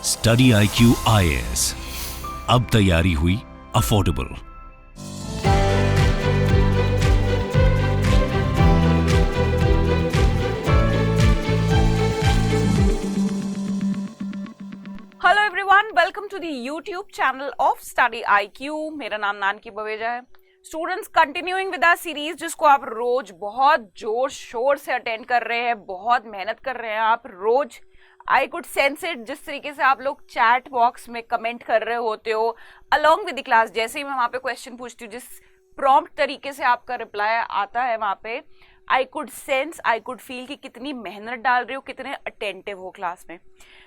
Study IQ IAS, अब तैयारी हुई affordable. Hello everyone, welcome to the YouTube channel of Study IQ। मेरा नाम नानकी बवेजा है। Students, continuing with our series जिसको आप रोज बहुत जोर शोर से अटेंड कर रहे हैं, बहुत मेहनत कर रहे हैं आप रोज। आई कुड सेंस इट, जिस तरीके से आप लोग चैट बॉक्स में कमेंट कर रहे होते हो अलोंग विद द क्लास। जैसे ही मैं वहां पे क्वेश्चन पूछती हूँ, जिस प्रॉम्प्ट तरीके से आपका रिप्लाई आता है वहां पे, I could sense, I could feel कि कितनी मेहनत डाल रहे हो, कितने अटेंटिव हो क्लास में।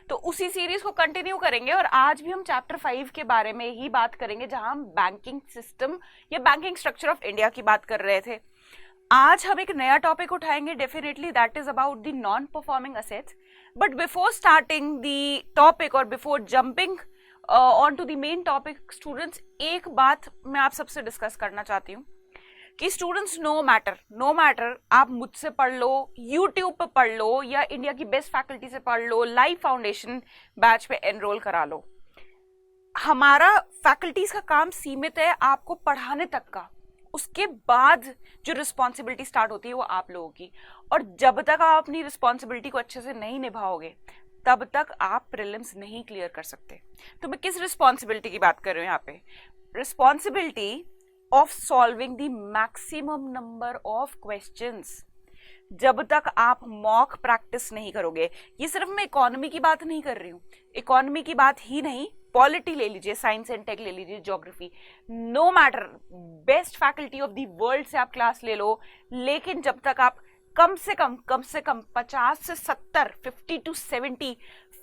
तो उसी सीरीज को कंटिन्यू करेंगे और आज भी हम चैप्टर 5 के बारे में ही बात करेंगे, जहां हम बैंकिंग सिस्टम या बैंकिंग स्ट्रक्चर ऑफ इंडिया की बात कर रहे थे। आज हम एक नया टॉपिक उठाएंगे, definitely that is about the non performing assets. But before starting the topic और before jumping on to the main topic, students, एक बात मैं आप सबसे डिस्कस करना चाहती हूँ कि स्टूडेंट्स, नो मैटर आप मुझसे पढ़ लो, यूट्यूब पे पढ़ लो, या इंडिया की बेस्ट फैकल्टी से पढ़ लो, लाइव फाउंडेशन बैच पे एनरोल करा लो, हमारा फैकल्टीज का काम सीमित है आपको पढ़ाने तक का। उसके बाद जो रिस्पॉन्सिबिलिटी स्टार्ट होती है वो आप लोगों की, और जब तक आप अपनी रिस्पॉन्सिबिलिटी को अच्छे से नहीं निभाओगे तब तक आप प्रीलिम्स नहीं क्लियर कर सकते। तो मैं किस रिस्पॉन्सिबिलिटी की बात कर रही हूँ यहाँ पे? Responsibility of solving the maximum number of questions. जब तक आप मॉक प्रैक्टिस नहीं करोगे, ये सिर्फ मैं इकोनॉमी की बात नहीं कर रही हूँ, इकोनॉमी की बात ही नहीं, पॉलिटी ले लीजिए, साइंस एंड टेक ले लीजिए, geography, no matter, best faculty of the world से आप क्लास ले लो, लेकिन जब तक आप कम से कम 50 से 70, 50 to 70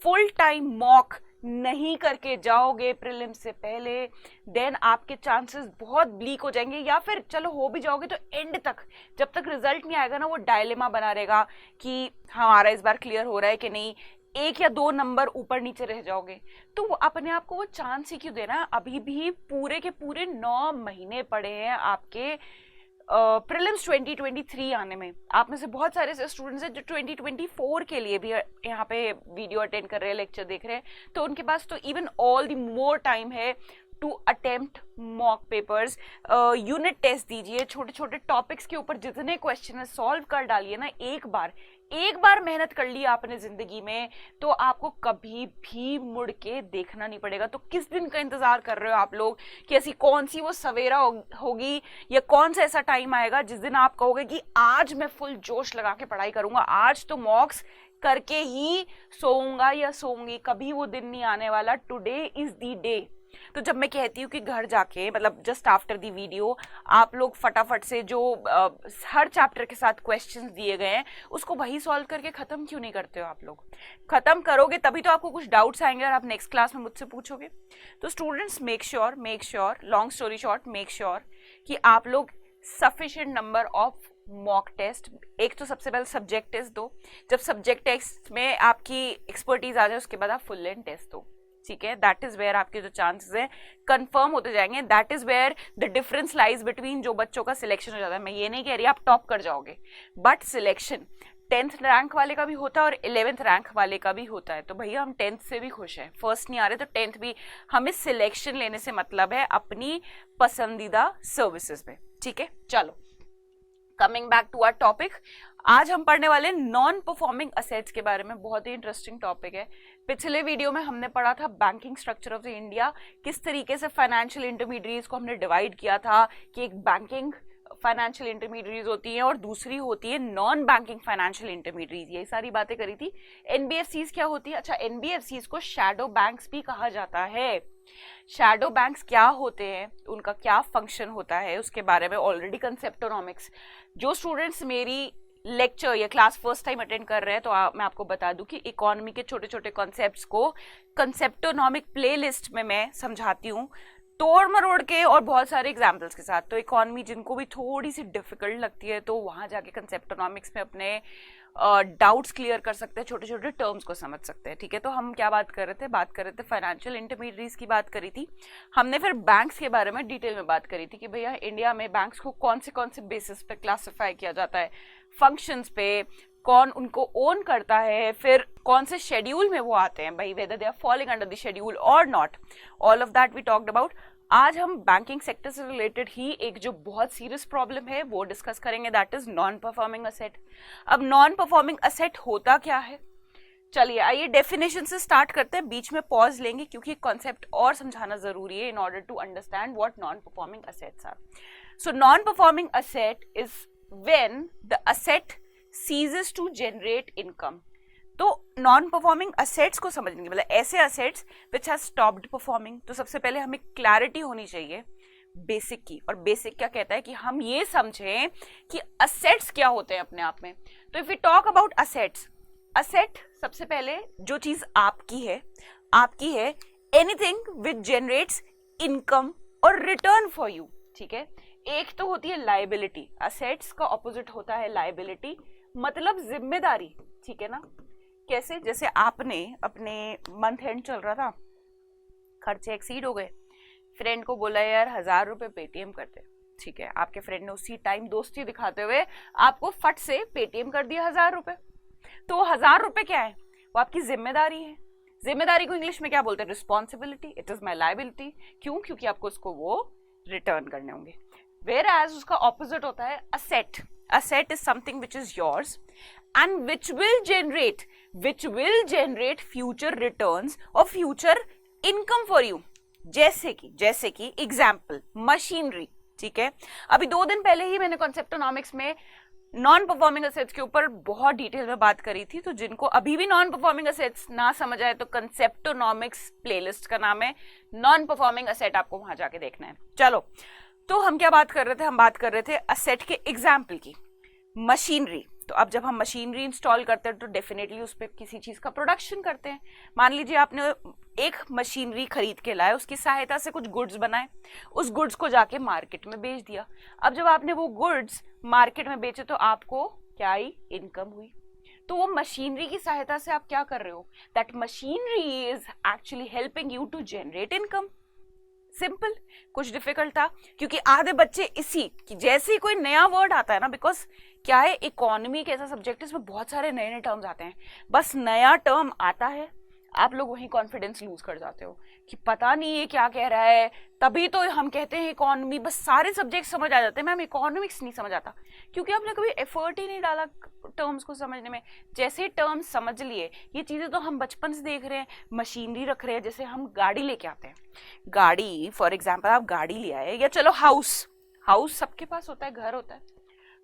फुल टाइम मॉक नहीं करके जाओगे प्रीलिम्स से पहले, देन आपके चांसेस बहुत ब्लीक हो जाएंगे। या फिर चलो हो भी जाओगे तो एंड तक, जब तक रिजल्ट नहीं आएगा ना, वो डायलेमा बना रहेगा कि हमारा इस बार क्लियर हो रहा है कि नहीं, 1 या 2 नंबर ऊपर नीचे रह जाओगे। तो वो अपने आप को वो चांस ही क्यों देना? अभी भी पूरे के पूरे 9 महीने पड़े हैं आपके प्रीलिम्स 2023 आने में। आप में से बहुत सारे ऐसे स्टूडेंट्स हैं जो 2024 के लिए भी यहाँ पे वीडियो अटेंड कर रहे हैं, लेक्चर देख रहे हैं, तो उनके पास तो even all the more time है to attempt mock papers. Unit test दीजिए, छोटे छोटे टॉपिक्स के ऊपर जितने क्वेश्चन है सॉल्व कर डालिए ना। एक बार मेहनत कर ली आपने जिंदगी में तो आपको कभी भी मुड़ के देखना नहीं पड़ेगा। तो किस दिन का इंतजार कर रहे हो आप लोग कि ऐसी कौन सी वो सवेरा होगी या कौन सा ऐसा टाइम आएगा जिस दिन आप कहोगे कि आज मैं फुल जोश लगा के पढ़ाई करूंगा, आज तो मॉक्स करके ही सोऊंगा या सोऊंगी। कभी वो दिन नहीं आने वाला। Today is the day. तो जब मैं कहती हूँ कि घर जाके, मतलब जस्ट आफ्टर दी वीडियो, आप लोग फटाफट से जो हर चैप्टर के साथ क्वेश्चंस दिए गए हैं उसको वही सॉल्व करके खत्म क्यों नहीं करते हो? आप लोग खत्म करोगे तभी तो आपको कुछ डाउट्स आएंगे और आप नेक्स्ट क्लास में मुझसे पूछोगे। तो students, make sure, long story short, make sure कि आप लोग sufficient number of mock test, एक तो सबसे पहले सब्जेक्ट टेस्ट दो। जब सब्जेक्ट टेस्ट में आपकी एक्सपर्टीज आ जाए उसके बाद आप फुल लेंथ टेस्ट दो, ठीक है? दैट इज वेयर आपके जो चांसेस हैं कंफर्म होते जाएंगे। That is where the difference lies between जो बच्चों का सिलेक्शन हो जाता है। मैं ये नहीं कह रही आप टॉप कर जाओगे, बट सिलेक्शन 10th रैंक वाले का भी होता है और 11th रैंक वाले का भी होता है। तो भैया हम 10th से भी खुश हैं, फर्स्ट नहीं आ रहे तो 10th भी। हमें सिलेक्शन लेने से मतलब है अपनी पसंदीदा सर्विसेज में, ठीक है? चलो, coming back to our topic, आज हम पढ़ने वाले नॉन परफॉर्मिंग असेट्स के बारे में। बहुत ही इंटरेस्टिंग टॉपिक है। पिछले वीडियो में हमने पढ़ा था banking structure of the India, किस तरीके से फाइनेंशियल इंटरमीडिएट्स को हमने डिवाइड किया था कि एक बैंकिंग फाइनेंशियल इंटरमीडिएट्स होती हैं और दूसरी होती है नॉन बैंकिंग फाइनेंशियल इंटरमीडिएट्स। ये सारी बातें करी थी। एनबीएफसीज क्या होती है? अच्छा, एनबीएफसीज को शैडो बैंक्स भी कहा जाता है। शैडो बैंक्स क्या होते हैं, उनका क्या फंक्शन होता है, उसके बारे में ऑलरेडी कंसेप्टोनॉमिक्स, जो स्टूडेंट्स मेरी लेक्चर या क्लास फर्स्ट टाइम अटेंड कर रहे हैं, तो मैं आपको बता दूं कि इकोनॉमी के छोटे छोटे कॉन्सेप्ट्स को कंसेप्टोनॉमिक प्लेलिस्ट में मैं समझाती हूँ तोड़ मरोड़ के और बहुत सारे एग्जाम्पल्स के साथ। तो इकोनॉमी जिनको भी थोड़ी सी डिफिकल्ट लगती है तो वहां जाके कंसेप्टोनॉमिक्स में अपने डाउट्स क्लियर कर सकते हैं, छोटे छोटे टर्म्स को समझ सकते हैं, ठीक है? तो हम क्या बात कर रहे थे फाइनेंशियल इंटरमीडिएट्स की बात करी थी हमने। फिर बैंक्स के बारे में डिटेल में बात करी थी कि भैया इंडिया में बैंक्स को कौन से बेसिस पे क्लासिफाई किया जाता है, फंक्शंस पे, कौन उनको ओन करता है, फिर कौन से शेड्यूल में वो आते हैं भाई, whether they are following under the schedule और not, all of that we talked about. आज हम बैंकिंग सेक्टर से रिलेटेड ही एक जो बहुत सीरियस प्रॉब्लम है वो डिस्कस करेंगे, that is non performing asset. अब नॉन परफॉर्मिंग असेट होता क्या है, चलिए आइए डेफिनेशन से स्टार्ट करते हैं, बीच में पॉज लेंगे क्योंकि कॉन्सेप्ट और समझाना जरूरी है in order to understand what non performing assets are. So non performing asset is when the asset ceases to generate income. तो नॉन परफॉर्मिंग असेट्स को समझने के मतलब ऐसे assets which have stopped performing. तो सबसे पहले हमें क्लैरिटी होनी चाहिए बेसिक की, और बेसिक क्या कहता है कि हम ये समझें कि असेट्स क्या होते हैं अपने आप में। तो if we talk about assets, asset सबसे पहले जो चीज आपकी है एनीथिंग विच जनरेट्स इनकम और रिटर्न फॉर यू, ठीक है। एक तो होती है लाइबिलिटी, असेट्स का ऑपोजिट होता है लाइबिलिटी, मतलब जिम्मेदारी, ठीक है ना। कैसे, जैसे आपने अपने मंथ एंड चल रहा था, खर्चे एक्सीड हो गए, फ्रेंड को बोला यार 1000 रुपए पेटीएम करते, ठीक है। आपके फ्रेंड ने उसी टाइम दोस्ती दिखाते हुए आपको फट से पेटीएम कर दिया 1000 रुपए। तो 1000 रुपए क्या है, वो आपकी जिम्मेदारी है। जिम्मेदारी को इंग्लिश में क्या बोलते हैं, responsibility. It is my liability, क्यों, क्योंकि आपको उसको वो रिटर्न करने होंगे। वेयर एज उसका ऑपोजिट होता है asset. Asset is something which is yours and which will generate future returns or future income for you। जैसे कि एग्जाम्पल मशीनरी, ठीक है। अभी 2 दिन पहले ही मैंने कॉन्सेप्टोनॉमिक्स में नॉन परफॉर्मिंग असेट्स के ऊपर बहुत डिटेल में बात करी थी, तो जिनको अभी भी नॉन परफॉर्मिंग असेट्स ना समझ आए तो कंसेप्टोनॉमिक्स प्लेलिस्ट का नाम है, नॉन परफॉर्मिंग असेट आपको वहां जाके देखना है। चलो, तो हम क्या बात कर रहे थे, हम बात कर रहे थे असेट के एग्जाम्पल की, मशीनरी। तो अब जब हम मशीनरी इंस्टॉल करते हैं तो डेफिनेटली उस पर किसी चीज का प्रोडक्शन करते हैं। मान लीजिए आपने एक मशीनरी खरीद के लाए, उसकी सहायता से कुछ गुड्स बनाए, उस गुड्स को जाके मार्केट में बेच दिया। अब जब आपने वो गुड्स मार्केट में बेचे तो आपको क्या आई, इनकम हुई। तो वो मशीनरी की सहायता से आप क्या कर रहे हो, that machinery is actually helping you to generate income. Simple, कुछ डिफिकल्ट था क्योंकि आधे बच्चे इसी कि जैसे ही कोई नया वर्ड आता है ना, बिकॉज क्या है, इकोनॉमी एक ऐसा सब्जेक्ट है इसमें बहुत सारे नए नए टर्म्स आते हैं, बस नया टर्म आता है आप लोग वहीं कॉन्फिडेंस लूज कर जाते हो कि पता नहीं ये क्या कह रहा है, तभी तो हम कहते हैं इकोनॉमी। बस सारे सब्जेक्ट समझ आ जाते हैं, मैम इकोनॉमिक्स नहीं समझ आता क्योंकि आपने कभी एफर्ट ही नहीं डाला टर्म्स को समझने में। जैसे टर्म्स समझ लिए, ये चीजें तो हम बचपन से देख रहे हैं, मशीनरी रख रहे हैं। जैसे हम गाड़ी लेके आते हैं, गाड़ी फॉर एग्जाम्पल आप गाड़ी ले आए, या चलो हाउस सबके पास होता है, घर होता है।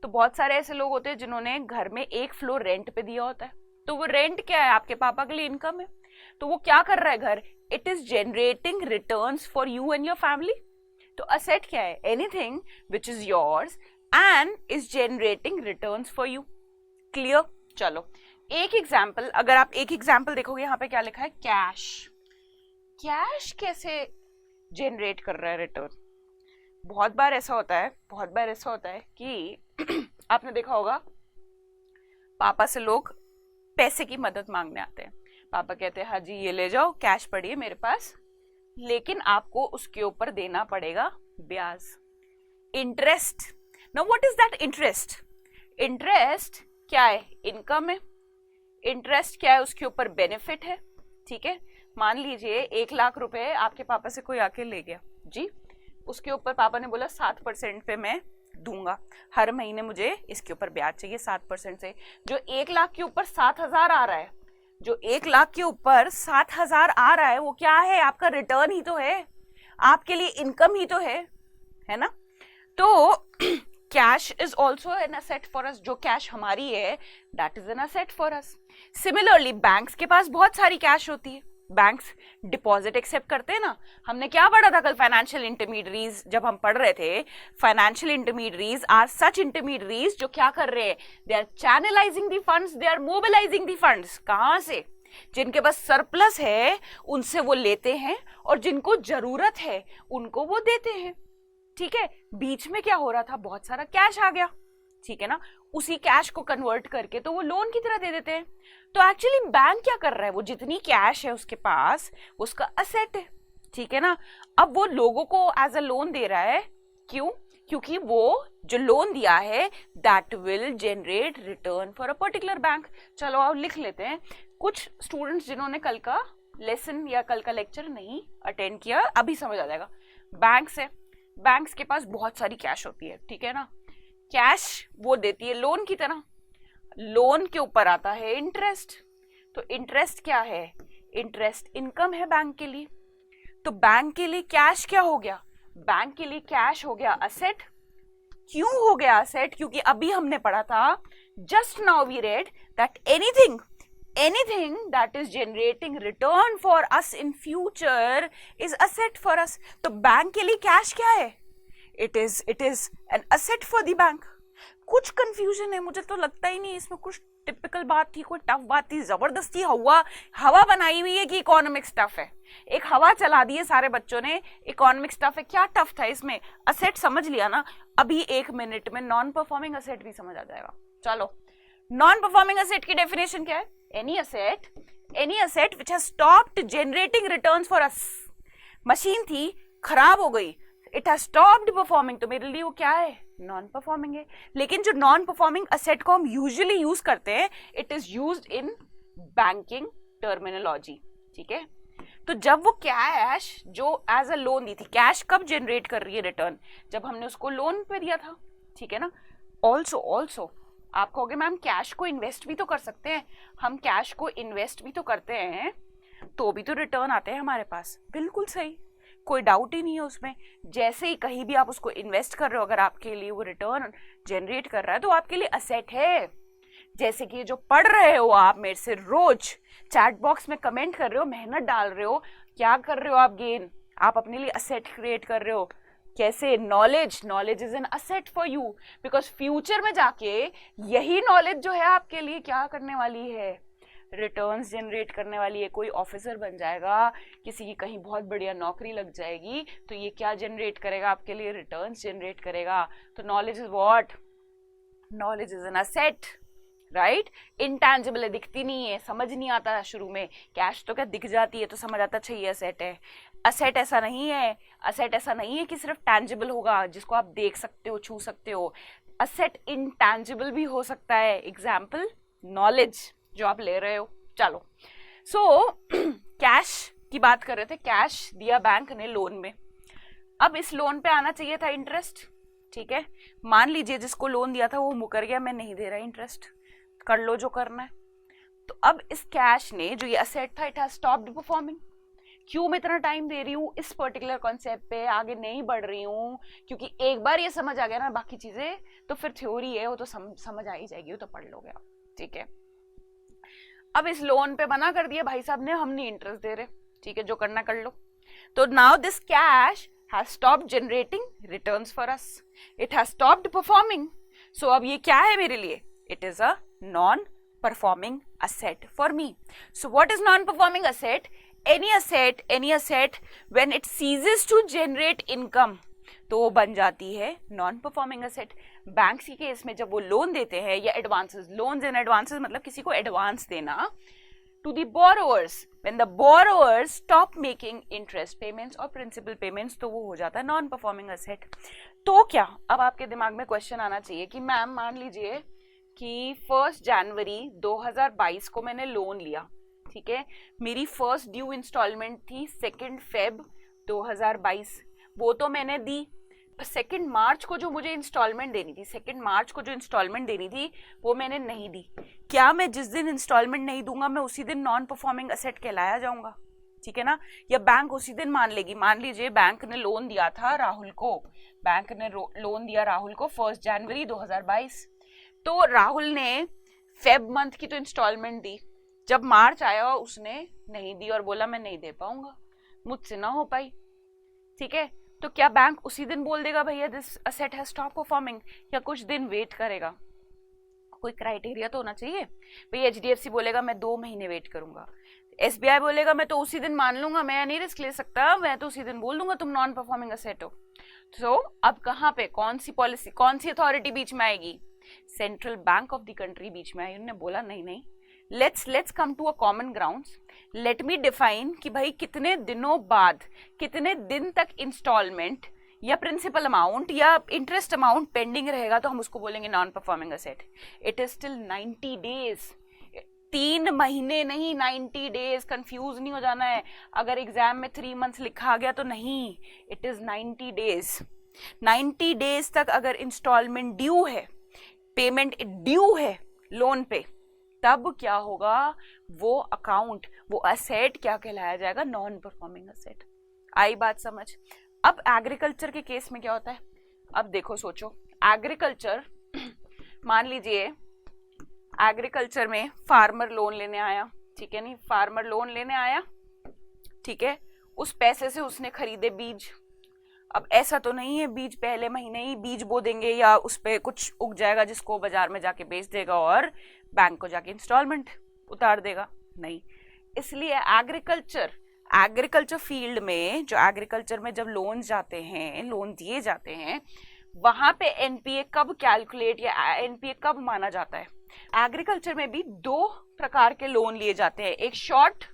तो बहुत सारे ऐसे लोग होते हैं जिन्होंने घर में एक फ्लोर रेंट पे दिया होता है, तो वो रेंट क्या है, आपके पापा के लिए इनकम है। तो वो क्या कर रहा है घर, it is generating returns for you and your family. तो असेट क्या है, anything which is yours and is generating returns for you. Clear. चलो एक एग्जाम्पल, अगर आप एक एग्जाम्पल देखोगे यहाँ पे क्या लिखा है, कैश कैसे जनरेट कर रहा है रिटर्न। बहुत बार ऐसा होता है कि आपने देखा होगा पापा से लोग पैसे की मदद मांगने आते हैं। पापा कहते हैं हाँ जी ये ले जाओ, कैश पड़ी है मेरे पास, लेकिन आपको उसके ऊपर देना पड़ेगा ब्याज, interest. Now what is that interest? Interest क्या है, इनकम है। इंटरेस्ट क्या है, उसके ऊपर बेनिफिट है, ठीक है। मान लीजिए 1 लाख रुपए आपके पापा से कोई आके ले गया जी, उसके ऊपर पापा ने बोला 7% पे मैं दूंगा, हर महीने मुझे इसके ऊपर ब्याज चाहिए 7% से। जो 1 लाख के ऊपर 7,000 आ रहा है, जो 1 लाख के ऊपर 7,000 आ रहा है, वो क्या है, आपका रिटर्न ही तो है, आपके लिए इनकम ही तो है ना। तो cash is also an asset for us, जो कैश हमारी है that is an asset for us. Similarly banks के पास बहुत सारी कैश होती है, बैंक्स डिपॉजिट एक्सेप्ट करते हैं ना। हमने क्या पढ़ा था कल, फाइनेंशियल इंटरमीडियरीज जब हम पढ़ रहे थे, financial intermediaries are such intermediaries जो क्या कर रहे हैं, they are channelising the funds, they are mobilising the funds. कहां से, जिनके पास सरप्लस है उनसे वो लेते हैं और जिनको जरूरत है उनको वो देते हैं, ठीक है। बीच में क्या हो रहा था, बहुत सारा कैश आ गया, ठीक है ना, उसी कैश को कन्वर्ट करके तो वो लोन की तरह दे देते हैं। तो एक्चुअली बैंक क्या कर रहा है, वो जितनी कैश है उसके पास उसका असेट है, ठीक है ना। अब वो लोगों को एज अ लोन दे रहा है, क्यों, क्योंकि वो जो लोन दिया है that will generate return for a particular bank. चलो आओ लिख लेते हैं। कुछ स्टूडेंट्स जिन्होंने कल का लेसन या कल का लेक्चर नहीं अटेंड किया, अभी समझ आ जाएगा। बैंक्स है, बैंक्स के पास बहुत सारी कैश होती है, ठीक है ना। कैश वो देती है लोन की तरह, लोन के ऊपर आता है इंटरेस्ट। तो इंटरेस्ट क्या है? इंटरेस्ट इनकम है बैंक के लिए। तो बैंक के लिए कैश क्या हो गया? बैंक के लिए कैश हो गया असेट। क्यों हो गया असेट? क्योंकि अभी हमने पढ़ा था, just now we read that anything that is generating return for us in future is asset for us। तो बैंक के लिए कैश क्या है? it is an asset for the bank। कुछ कंफ्यूजन है, मुझे तो लगता ही नहीं इसमें कुछ टिपिकल बात थी, कोई टफ बात थी। जबरदस्ती हवा बनाई हुई है कि इकोनॉमिक्स टफ है। एक हवा चला दी है सारे बच्चों ने, इकोनॉमिक्स टफ है। क्या टफ था इसमें? असेट समझ लिया ना। अभी 1 मिनट में नॉन परफॉर्मिंग असेट भी समझ आ जाएगा। चलो, नॉन परफॉर्मिंग असेट की डेफिनेशन क्या है? Any asset which has stopped generating returns for us. Machine थी, खराब हो गई, इट हैज स्टॉप्ड परफॉर्मिंग, तो मेरे लिए वो क्या है? नॉन परफॉर्मिंग है। लेकिन जो नॉन परफॉर्मिंग असेट को हम यूजुअली यूज करते हैं, it is used in banking terminology, ठीक है। तो जब वो कैश जो एज अ लोन दी थी, कैश कब जनरेट कर रही है रिटर्न? जब हमने उसको लोन पे दिया था, ठीक है ना। ऑल्सो आप कहोगे मैम कैश को इन्वेस्ट भी तो कर सकते हैं। हम कैश को इन्वेस्ट भी तो करते हैं, तो भी तो रिटर्न आते हैं हमारे पास। बिल्कुल सही, कोई डाउट ही नहीं है उसमें। जैसे ही कहीं भी आप उसको इन्वेस्ट कर रहे हो, अगर आपके लिए वो रिटर्न जनरेट कर रहा है तो आपके लिए असेट है। जैसे कि जो पढ़ रहे हो आप मेरे से रोज, चैट बॉक्स में कमेंट कर रहे हो, मेहनत डाल रहे हो, क्या कर रहे हो आप? गेन, आप अपने लिए असेट क्रिएट कर रहे हो। कैसे? Knowledge is an asset for you, because future में जाके यही नॉलेज जो है आपके लिए क्या करने वाली है? रिटर्न्स जनरेट करने वाली है। कोई ऑफिसर बन जाएगा, किसी की कहीं बहुत बढ़िया नौकरी लग जाएगी, तो ये क्या जनरेट करेगा आपके लिए? रिटर्न्स जनरेट करेगा। तो knowledge is what? Knowledge is an asset, right. Intangible है, दिखती नहीं है, समझ नहीं आता शुरू में। कैश तो क्या दिख जाती है तो समझ आता, अच्छा ये असेट है। असेट ऐसा नहीं है, असेट ऐसा नहीं है कि सिर्फ टैंजिबल होगा जिसको आप देख सकते हो, छू सकते हो। असेट इंटैंजिबल भी हो सकता है। एग्जाम्पल, नॉलेज जो आप ले रहे हो। चलो, सो कैश की बात कर रहे थे, कैश दिया बैंक ने लोन में। अब इस लोन पे आना चाहिए था इंटरेस्ट, ठीक है। मान लीजिए जिसको लोन दिया था वो मुकर गया, मैं नहीं दे रहा इंटरेस्ट, कर लो जो करना है। तो अब इस कैश ने, जो ये असेट था, इट हैज स्टॉप्ड परफॉर्मिंग। क्यों मैं इतना टाइम दे रही हूँ इस पर्टिकुलर कॉन्सेप्ट पे, आगे नहीं बढ़ रही हूँ? क्योंकि एक बार ये समझ आ गया ना बाकी चीजें, तो फिर थ्योरी है वो तो समझ आ ही जाएगी, वो तो पढ़ लोगे आप, ठीक है। अब इस लोन पे मना कर दिया भाई साहब ने, हम नहीं इंटरेस्ट दे रहे, ठीक है, जो करना कर लो। तो now this cash has stopped generating returns for us, it has stopped performing. So अब ये क्या है मेरे लिए? It is a non performing asset for me. So what is non-performing asset? Any asset when it ceases to generate income, तो वो बन जाती है नॉन परफॉर्मिंग असेट। बैंक्स के केस में जब वो लोन देते हैं या एडवांसेस, लोन्स एंड एडवांसेस मतलब किसी को एडवांस देना to the borrowers, when the borrowers stop making interest payments और प्रिंसिपल पेमेंट्स, तो वो हो जाता है नॉन परफॉर्मिंग असेट। तो क्या अब आपके दिमाग में क्वेश्चन आना चाहिए कि मैम मान लीजिए कि 1 जनवरी 2022 को मैंने लोन लिया, ठीक है, मेरी फर्स्ट ड्यू इंस्टॉलमेंट थी 2 फेब 2022, वो तो मैंने दी। 2 मार्च को जो मुझे इंस्टॉलमेंट देनी थी, 2 मार्च को जो इंस्टॉलमेंट देनी थी वो मैंने नहीं दी। क्या मैं जिस दिन इंस्टॉलमेंट नहीं दूंगा मैं उसी दिन नॉन परफॉर्मिंग असेट कहलाया जाऊंगा? ठीक है ना। या बैंक उसी दिन मान लेगी, मान लीजिए बैंक ने लोन दिया था राहुल को, बैंक ने लोन दिया राहुल को 1 जनवरी 2022, तो राहुल ने फेब मंथ की तो इंस्टॉलमेंट दी, जब मार्च आया उसने नहीं दी और बोला मैं नहीं दे पाऊंगा, मुझसे ना हो पाई, ठीक है। तो क्या बैंक उसी दिन बोल देगा भैया this asset has stop performing, या कुछ दिन वेट करेगा? कोई क्राइटेरिया तो होना चाहिए। भैया एचडीएफसी बोलेगा मैं 2 महीने वेट करूंगा, एसबीआई बोलेगा मैं तो उसी दिन मान लूंगा, मैं नहीं रिस्क ले सकता, मैं तो उसी दिन बोल दूंगा तुम नॉन परफॉर्मिंग असेट हो। तो अब कहाँ पे कौन सी पॉलिसी, कौन सी अथॉरिटी बीच में आएगी? Central bank of the country बीच में आई। उन्होंने बोला नहीं नहीं, let's come to a common grounds, let me define कि भाई कितने दिनों बाद, कितने दिन तक इंस्टॉलमेंट या प्रिंसिपल अमाउंट या इंटरेस्ट अमाउंट पेंडिंग रहेगा तो हम उसको बोलेंगे non performing asset. It is still 90 days. 3 महीने नहीं, 90 डेज. कंफ्यूज नहीं हो जाना है. अगर एग्जाम में 3 मंथ्स लिखा गया तो नहीं, इट इज 90 डेज. 90 डेज तक अगर इंस्टॉलमेंट ड्यू है, पेमेंट ड्यू है लोन पे, तब क्या होगा, वो अकाउंट, वो असेट क्या कहलाया जाएगा, नॉन परफॉर्मिंग असेट. आई बात समझ. अब एग्रीकल्चर के केस में क्या होता है. अब देखो, सोचो, एग्रीकल्चर, मान लीजिए एग्रीकल्चर में फार्मर लोन लेने आया, ठीक है, नहीं, फार्मर लोन लेने आया, ठीक है, उस पैसे से उसने खरीदे बीज. अब ऐसा तो नहीं है बीज पहले महीने ही बीज बो देंगे या उस पे कुछ उग जाएगा जिसको बाजार में जाके बेच देगा और बैंक को जाके इंस्टॉलमेंट उतार देगा. नहीं. इसलिए एग्रीकल्चर फील्ड में, जो एग्रीकल्चर में जब लोन जाते हैं, लोन दिए जाते हैं, वहां पे एनपीए कब कैलकुलेट या एनपीए कब माना जाता है. एग्रीकल्चर में भी 2 प्रकार के लोन लिए जाते हैं. एक शॉर्ट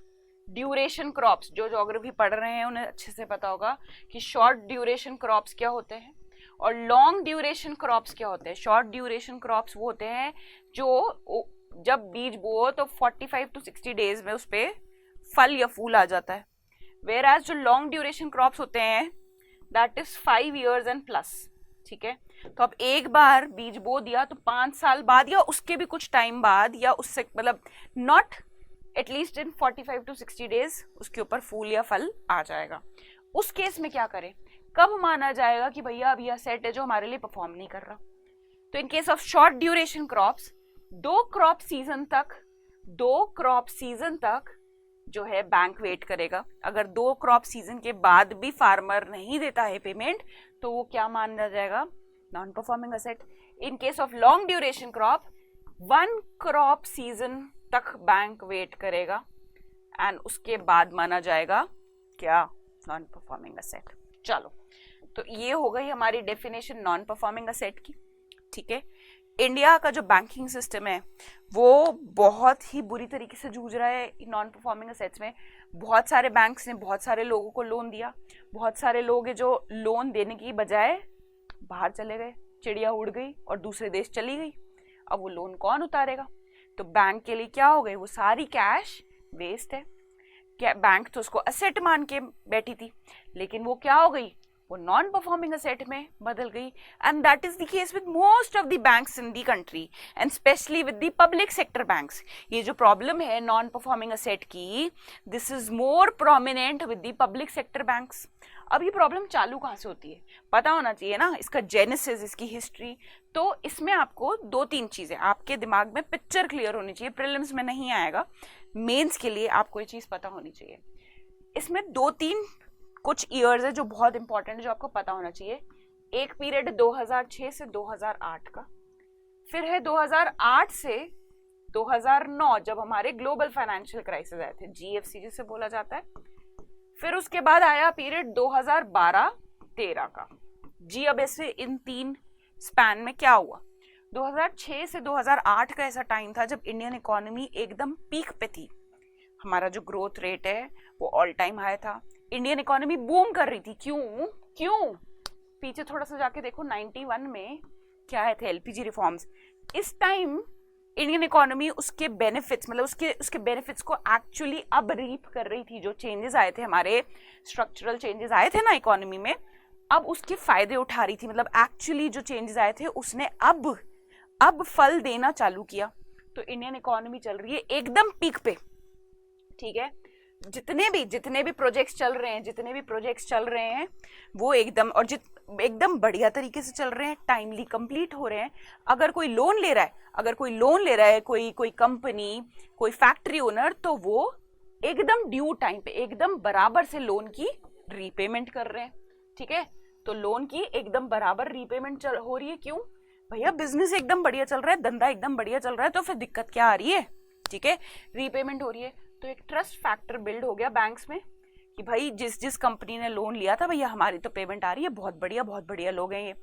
ड्यूरेशन क्रॉप्स, जो ज्योग्राफी पढ़ रहे हैं उन्हें अच्छे से पता होगा कि शॉर्ट ड्यूरेशन क्रॉप्स क्या होते हैं और लॉन्ग ड्यूरेशन क्रॉप्स क्या होते हैं. शॉर्ट ड्यूरेशन क्रॉप्स वो होते हैं जो जब बीज बोओ तो 45 to 60 डेज में उस पे फल या फूल आ जाता है. वेयर एज जो लॉन्ग ड्यूरेशन क्रॉप्स होते हैं, that is 5 years and plus. ठीक है. तो अब एक बार बीज बो दिया तो 5 साल बाद या उसके भी कुछ टाइम बाद या उससे मतलब not at least in 45 to 60 days उसके ऊपर फूल या फल आ जाएगा. उस केस में क्या करें, कब माना जाएगा कि भैया अब यह सेट है जो हमारे लिए परफॉर्म नहीं कर रहा. तो in case of short duration crops, 2 crop season तक जो है बैंक वेट करेगा. अगर 2 क्रॉप सीजन के बाद भी फार्मर नहीं देता है पेमेंट तो वो क्या माना जाएगा, non performing asset. In case of long duration crop, 1 crop season तक बैंक वेट करेगा एंड उसके बाद माना जाएगा क्या, नॉन परफॉर्मिंग असेट. चलो, तो ये हो गई हमारी डेफिनेशन नॉन परफॉर्मिंग असेट की. ठीक है. इंडिया का जो बैंकिंग सिस्टम है वो बहुत ही बुरी तरीके से जूझ रहा है नॉन परफॉर्मिंग असेट्स में. बहुत सारे बैंक्स ने बहुत सारे लोगों को लोन दिया. बहुत सारे लोग हैं जो लोन देने की बजाय बाहर चले गए, चिड़िया उड़ गई और दूसरे देश चली गई. अब वो लोन कौन उतारेगा. तो बैंक के लिए क्या हो गई, वो सारी कैश वेस्ट है. क्या बैंक तो उसको असेट मान के बैठी थी, लेकिन वो क्या हो गई, वो नॉन परफॉर्मिंग असेट में बदल गई. And that is the case with most of the banks in the country and specially with the public sector banks. ये जो प्रॉब्लम है नॉन परफॉर्मिंग असेट की, this is more prominent with the public sector banks. अब ये problem चालू कहाँ से होती है, पता होना चाहिए ना, इसका जेनेसिस, इसकी हिस्ट्री. तो इसमें आपको 2-3 चीजें, आपके दिमाग में पिक्चर क्लियर होनी चाहिए. प्रीलिम्स में नहीं आएगा, मेंस के लिए आपको ये चीज पता होनी चाहिए. इसमें 2-3 कुछ ईयर्स है जो बहुत इंपॉर्टेंट है, जो आपको पता होना चाहिए. एक पीरियड 2006 से 2008 का, फिर है 2008 से 2009 जब हमारे ग्लोबल फाइनेंशियल क्राइसिस आए थे, जीएफसी जिसे बोला जाता है. फिर उसके बाद आया पीरियड 2012-13 का. जी अब ऐसे इन 3 स्पैन में क्या हुआ, 2006 से 2008 का ऐसा टाइम था जब इंडियन इकोनॉमी एकदम पीक पे थी. हमारा जो ग्रोथ रेट है वो ऑल टाइम हाई था. इंडियन इकोनॉमी बूम कर रही थी. क्यों पीछे थोड़ा सा जाके देखो, 91 में क्या आए थे, एलपीजी रिफॉर्म्स. इस टाइम इंडियन इकोनॉमी उसके बेनिफिट्स, मतलब उसके बेनिफिट्स को एक्चुअली अब रीप कर रही थी. जो चेंजेस आए थे, हमारे स्ट्रक्चरल चेंजेस आए थे ना इकोनॉमी में, अब उसके फायदे उठा रही थी. मतलब एक्चुअली जो चेंजेस आए थे उसने अब फल देना चालू किया. तो इंडियन इकोनॉमी चल रही है एकदम पीक पे. ठीक है. जितने भी प्रोजेक्ट्स चल रहे हैं वो एकदम और एकदम बढ़िया तरीके से चल रहे हैं, टाइमली कंप्लीट हो रहे हैं. अगर कोई लोन ले रहा है कोई कंपनी, कोई फैक्ट्री ओनर, तो वो एकदम ड्यू टाइम पे, एकदम बराबर से लोन की रीपेमेंट कर रहे हैं. ठीक है. तो लोन की एकदम बराबर रीपेमेंट हो रही है. क्यों भैया, बिजनेस एकदम बढ़िया चल रहा है, धंधा एकदम बढ़िया चल रहा है, तो फिर दिक्कत क्या आ रही है. ठीक है. रीपेमेंट हो रही है. तो एक ट्रस्ट फैक्टर बिल्ड हो गया बैंक्स में कि भाई जिस कंपनी ने लोन लिया था, भैया हमारी तो पेमेंट आ रही है, बहुत बढ़िया लोग हैं ये.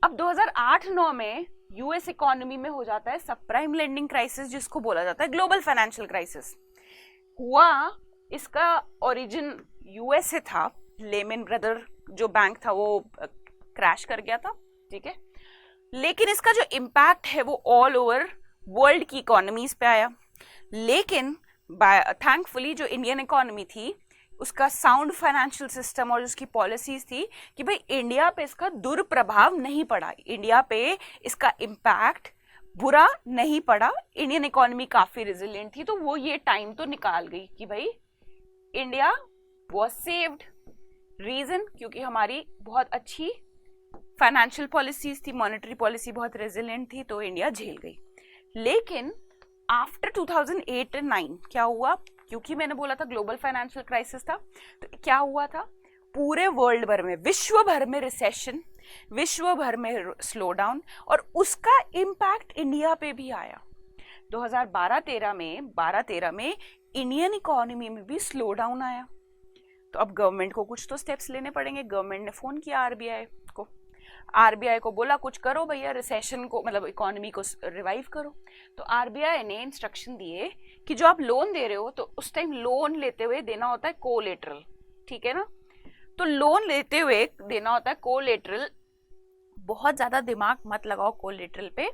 अब 2008-9 में यूएस इकोनॉमी में हो जाता है सब प्राइम लेंडिंग क्राइसिस, जिसको बोला जाता है ग्लोबल फाइनेंशियल क्राइसिस. हुआ, इसका ओरिजिन यूएस से था. लेमन ब्रदर जो बैंक था वो क्रैश कर गया था, ठीक है। लेकिन इसका जो इम्पैक्ट है वो ऑल ओवर वर्ल्ड की इकोनॉमीज पे आया। लेकिन थैंकफुली जो इंडियन इकोनॉमी थी उसका साउंड फाइनेंशियल सिस्टम और उसकी पॉलिसीज थी कि भाई इंडिया पे इसका दुष्प्रभाव नहीं पड़ा, इंडिया पे इसका इम्पैक्ट बुरा नहीं पड़ा, इंडियन इकोनॉमी काफी रेजिलिएंट थी। तो वो ये टाइम तो निकाल गई कि भाई इंडिया वाज सेव्ड। रीजन क्योंकि हमारी बहुत अच्छी फाइनेंशियल पॉलिसीज थी, मॉनेटरी पॉलिसी बहुत रेजिलिएंट थी, तो इंडिया झेल गई। लेकिन आफ्टर 2008 एंड 9 क्या हुआ, क्योंकि मैंने बोला था ग्लोबल फाइनेंशियल क्राइसिस था, तो क्या हुआ था पूरे वर्ल्ड भर में, विश्व भर में रिसेशन, विश्व भर में स्लो डाउन, और उसका इम्पैक्ट इंडिया पे भी आया। 2012-13 में इंडियन इकोनॉमी में भी स्लो डाउन आया। तो अब गवर्नमेंट को कुछ तो स्टेप्स लेने पड़ेंगे। गवर्नमेंट ने फोन किया आरबीआई को बोला कुछ करो भैया, रिसेशन को मतलब इकोनॉमी को रिवाइव करो। तो आरबीआई ने इंस्ट्रक्शन दिए कि जो आप लोन दे रहे हो तो उस टाइम लोन लेते हुए देना होता है कोलेटरल, ठीक है ना। तो लोन लेते हुए देना होता है कोलेटरल। बहुत ज्यादा दिमाग मत लगाओ कोलेटरल पे।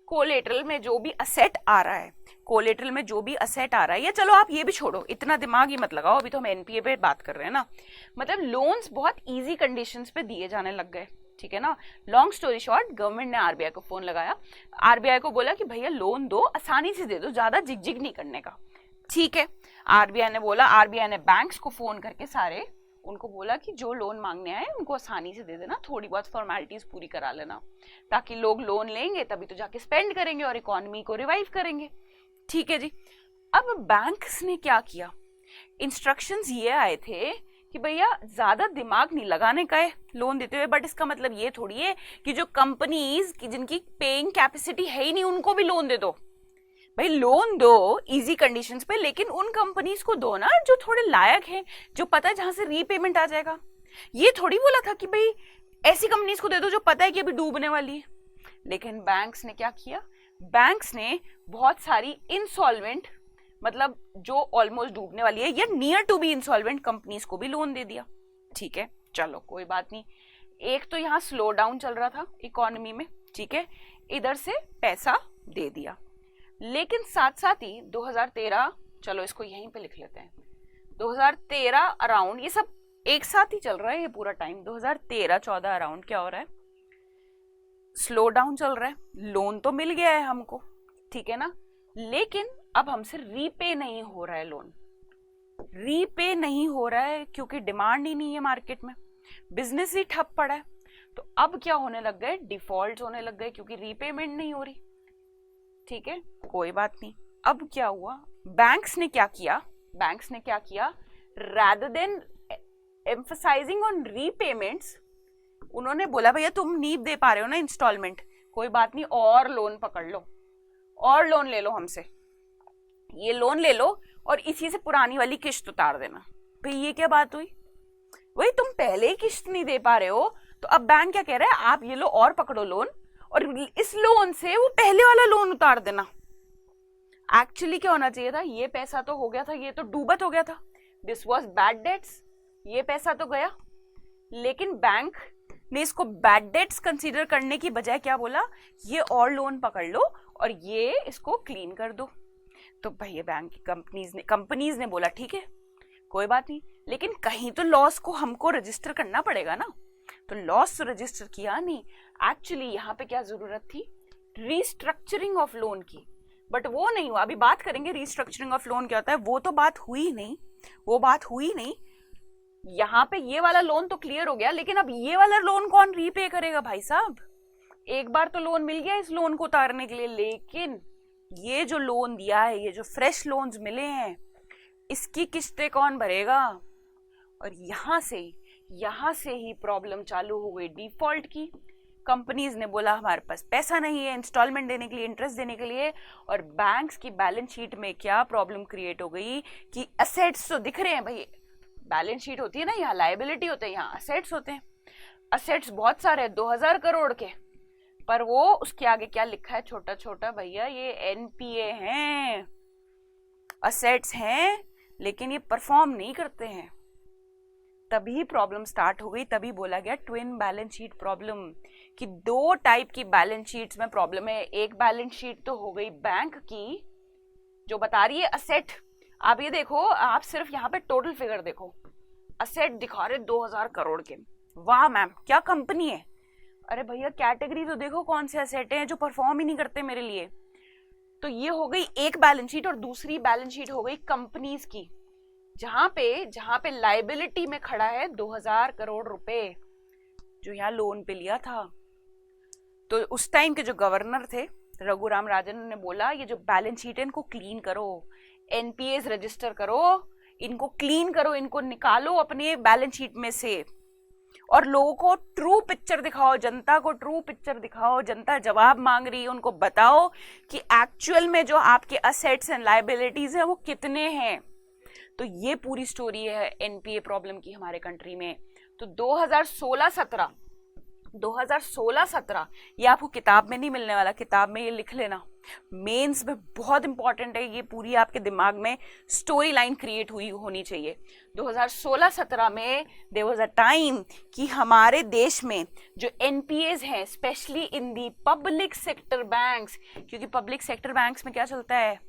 कोलेटरल में जो भी असेट आ रहा है, कोलेटरल में जो भी असेट आ रहा है, या चलो आप ये भी छोड़ो, इतना दिमाग ही मत लगाओ, अभी तो हम एनपीए पे बात कर रहे हैं ना। मतलब लोन्स बहुत इजी कंडीशंस पे दिए जाने लग गए, ठीक है ना। लॉन्ग स्टोरी शॉर्ट, गवर्नमेंट ने आरबीआई को फोन लगाया, आरबीआई को बोला कि भैया लोन दो, आसानी से दे दो, ज्यादा जिग नहीं करने का, ठीक है। आरबीआई ने बोला, आरबीआई ने बैंक्स को फोन करके सारे उनको बोला कि जो लोन मांगने आए उनको आसानी से दे देना, थोड़ी बहुत फॉर्मेलिटीज पूरी करा लेना, ताकि लोग लोन लेंगे तभी तो जाके स्पेंड करेंगे और इकोनॉमी को रिवाइव करेंगे, ठीक है जी। अब बैंक्स ने क्या किया, इंस्ट्रक्शंस ये आए थे कि भैया ज्यादा दिमाग नहीं लगाने का है लोन देते हुए, बट इसका मतलब ये थोड़ी है कि जो कंपनीज की जिनकी पेइंग कैपेसिटी है ही नहीं उनको भी लोन दे दो। भाई लोन दो इजी कंडीशंस पे, लेकिन उन कंपनीज को दो ना जो थोड़े लायक हैं, जो पता है जहां से रीपेमेंट आ जाएगा। ये थोड़ी बोला था कि भाई ऐसी कंपनीज को दे दो जो पता है कि अभी डूबने वाली है। लेकिन बैंक्स ने क्या किया, बैंक्स ने बहुत सारी इंसॉल्वेंट, मतलब जो ऑलमोस्ट डूबने वाली है या near to be insolvent companies को भी लोन दे दिया, ठीक है। चलो कोई बात नहीं, एक तो यहाँ स्लो डाउन चल रहा था इकोनॉमी में, ठीक है, इधर से पैसा दे दिया। लेकिन साथ साथ ही 2013, चलो इसको यहीं पे लिख लेते हैं, 2013 अराउंड, ये सब एक साथ ही चल रहा है ये पूरा टाइम, 2013-14 अराउंड क्या हो रहा है, स्लो डाउन चल रहा है। लोन तो मिल गया है हमको, ठीक है ना, लेकिन अब हमसे रीपे नहीं हो रहा है लोन, रीपे नहीं हो रहा है क्योंकि डिमांड ही नहीं है मार्केट में, बिजनेस ही ठप पड़ा है। तो अब क्या होने लग गए, डिफॉल्ट होने लग गए क्योंकि रीपेमेंट नहीं हो रही, ठीक है, कोई बात नहीं। अब क्या हुआ, बैंक्स ने क्या किया, rather than emphasizing on repayments, उन्होंने बोला भैया तुम नहीं दे पा रहे हो ना इंस्टॉलमेंट, कोई बात नहीं, और लोन पकड़ लो, और लोन ले लो हमसे, ये लोन ले लो और इसी से पुरानी वाली किस्त उतार देना। भाई ये क्या बात हुई, वही तुम पहले ही किस्त नहीं दे पा रहे हो, तो अब बैंक क्या कह रहा है, आप ये लो और पकड़ो लोन, और इस लोन से वो पहले वाला लोन उतार देना। एक्चुअली क्या होना चाहिए था, ये पैसा तो हो गया था, ये तो डूबत हो गया था, दिस वाज बैड डेट्स, ये पैसा तो गया। लेकिन बैंक ने इसको बैड डेट्स कंसीडर करने की बजाय क्या बोला, ये और लोन पकड़ लो और ये इसको क्लीन कर दो। तो भैया बैंक की कंपनीज ने बोला ठीक है कोई बात नहीं, लेकिन कहीं तो लॉस को हमको रजिस्टर करना पड़ेगा ना, तो लॉस रजिस्टर किया नहीं। एक्चुअली यहाँ पे क्या जरूरत थी, रीस्ट्रक्चरिंग ऑफ लोन की, बट वो नहीं हुआ। अभी बात करेंगे रीस्ट्रक्चरिंग ऑफ लोन क्या होता है, वो तो बात हुई नहीं, यहाँ पे ये वाला लोन तो क्लियर हो गया, लेकिन अब ये वाला लोन कौन रीपे करेगा भाई साहब, एक बार तो लोन मिल गया इस लोन को उतारने के लिए, लेकिन ये जो लोन दिया है, ये जो फ्रेश लोन्स मिले हैं, इसकी किस्तें कौन भरेगा। और यहाँ से ही प्रॉब्लम चालू हो गई डिफॉल्ट की। कंपनीज ने बोला हमारे पास पैसा नहीं है इंस्टॉलमेंट देने के लिए, इंटरेस्ट देने के लिए, और बैंक्स की बैलेंस शीट में क्या प्रॉब्लम क्रिएट हो गई कि असेट्स तो दिख रहे हैं भाई, बैलेंस शीट होती है ना, यहाँ लायबिलिटी होते हैं, यहाँ असेट्स होते हैं, असेट्स बहुत सारे 2000 करोड़ के, पर वो उसके आगे क्या लिखा है छोटा छोटा, भैया ये एनपीए हैं, असेट्स हैं लेकिन ये परफॉर्म नहीं करते हैं। तभी प्रॉब्लम स्टार्ट हो गई, तभी बोला गया ट्विन बैलेंस शीट प्रॉब्लम, कि दो टाइप की बैलेंस शीट्स में प्रॉब्लम है। एक बैलेंस शीट तो हो गई बैंक की जो बता रही है असेट, आप ये देखो, आप सिर्फ यहाँ पे टोटल फिगर देखो, असेट दिखा रहे 2000 करोड़ के, वाह मैम क्या कंपनी है। अरे भैया कैटेगरी तो देखो कौन से असेट हैं जो परफॉर्म ही नहीं करते मेरे लिए। तो ये हो गई एक बैलेंस शीट, और दूसरी बैलेंस शीट हो गई कंपनीज की, जहां पे लाइबिलिटी में खड़ा है 2000 करोड़ रुपए जो यहाँ लोन पे लिया था। तो उस टाइम के जो गवर्नर थे रघुराम राजन ने बोला ये जो बैलेंस शीट है इनको क्लीन करो, एनपीएस रजिस्टर करो, इनको क्लीन करो, इनको निकालो अपने बैलेंस शीट में से, और लोगों को ट्रू पिक्चर दिखाओ, जनता को ट्रू पिक्चर दिखाओ। जनता जवाब मांग रही है, उनको बताओ कि एक्चुअल में जो आपके असेट्स एंड लायबिलिटीज है वो कितने हैं। तो ये पूरी स्टोरी है एनपीए प्रॉब्लम की हमारे कंट्री में। तो 2016-17 ये आपको किताब में नहीं मिलने वाला, किताब में ये लिख लेना, मेंस में बहुत इंपॉर्टेंट है, ये पूरी आपके दिमाग में स्टोरी लाइन क्रिएट हुई होनी चाहिए। 2016-17 में देयर वाज अ टाइम कि हमारे देश में जो एनपीएस हैं specially in the public sector banks, क्योंकि पब्लिक सेक्टर बैंक्स में क्या चलता है,